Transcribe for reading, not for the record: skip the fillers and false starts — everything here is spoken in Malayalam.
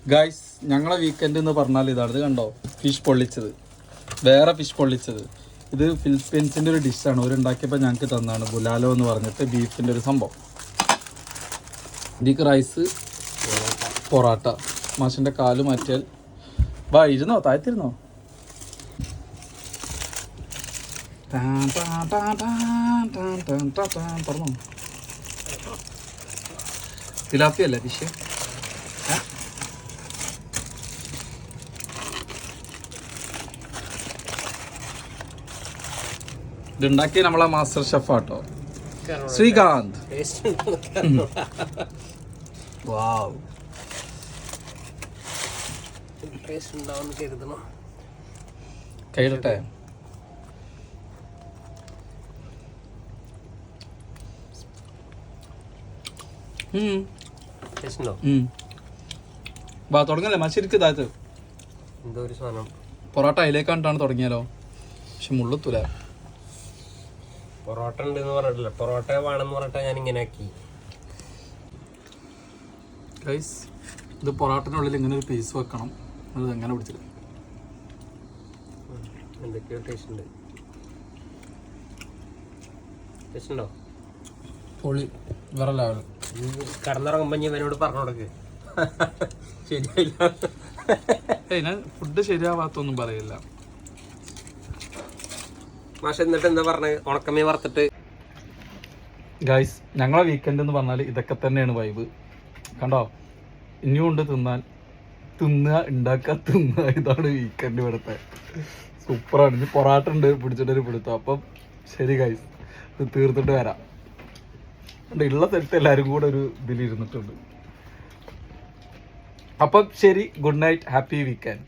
ഗൈസ് ഞങ്ങളെ വീക്കെൻഡ് എന്ന് പറഞ്ഞാൽ ഇതാണ്. ഇത് കണ്ടോ, ഫിഷ് പൊള്ളിച്ചത്, വേറെ ഫിഷ് പൊള്ളിച്ചത്. ഇത് ഫിലിപ്പീൻസിൻ്റെ ഒരു ഡിഷാണ്. അവരുണ്ടാക്കിയപ്പോൾ ഞങ്ങൾക്ക് തന്നാണ് ബുലാലോ എന്ന് പറഞ്ഞിട്ട് ബീഫിൻ്റെ ഒരു സംഭവം. ഇതിക്ക് റൈസ്, പൊറാട്ട, മാഷിൻ്റെ കാല് മാറ്റിയാൽ വാ ഇരുന്നോ, താഴ്ത്തിരുന്നോ. പറഞ്ഞോ, തിലാപ്പിയല്ലേ ഫിഷ്? ഇതുണ്ടാക്കിയ നമ്മളെ മാസ്റ്റർ ഷെഫ് ആട്ടോ, ശ്രീകാന്ത്. വാവ്, കൈയിടട്ടെ. വാ തുടങ്ങല്ലേ മശരിക്ക് താഴത്ത്. പൊറോട്ട അതിലേക്കാണ്ടാണ് തുടങ്ങിയാലോ, പക്ഷെ മുള്ളത്തൂല. പൊറോട്ട ഉണ്ടെന്ന് പറഞ്ഞിട്ടില്ല, പൊറോട്ട വേണമെന്ന് പറഞ്ഞിട്ടാ ഞാൻ ഇങ്ങനെ ആക്കി. ഗൈസ് ഇത് പൊറോട്ടനുള്ളിൽ ഇങ്ങനെ ഒരു പീസ് വെക്കണം. അത് എങ്ങനെ പിടിച്ചില്ല, എന്തൊക്കെയോ ടേസ്റ്റ് ഉണ്ട്. ടേസ്റ്റ് ഉണ്ടോ? പൊളി, വേറെ ലെവൽ. കടന്നിറങ്ങുമ്പോ ഞാൻ എന്നോട് പറഞ്ഞു കൊടുക്ക്. ശരിയായില്ല. ഞാൻ ഫുഡ് ശരിയാവാത്തൊന്നും പറയില്ല. മാഷ് എന്നിട്ട് എന്താ പറഞ്ഞത്? ഉണക്കമീൻ വറുത്തിട്ട്. ഗൈസ് ഞങ്ങളെ വീക്കെൻഡ് എന്ന് പറഞ്ഞാൽ ഇതൊക്കെ തന്നെയാണ് വൈബ്. കണ്ടോ, ഇനിയും ഉണ്ട് തിന്നാൻ. തിന്നുക, ഉണ്ടാക്കുക, തിന്നുക. ഇതാണ് വീക്കെൻഡ് ഇവിടുത്തെ. സൂപ്പറാണ്. ഇനി പൊറാട്ട ഉണ്ട് പിടിച്ചിട്ടൊരു പിടുത്തം. അപ്പം ശരി ഗൈസ്, ഇത് തീർത്തിട്ട് വരാം. ഉള്ള സ്ഥലത്ത് എല്ലാവരും കൂടെ ഒരു ഇതിലിരുന്നിട്ടുണ്ട്. അപ്പം ശരി, ഗുഡ് നൈറ്റ്, ഹാപ്പി വീക്കെൻഡ്.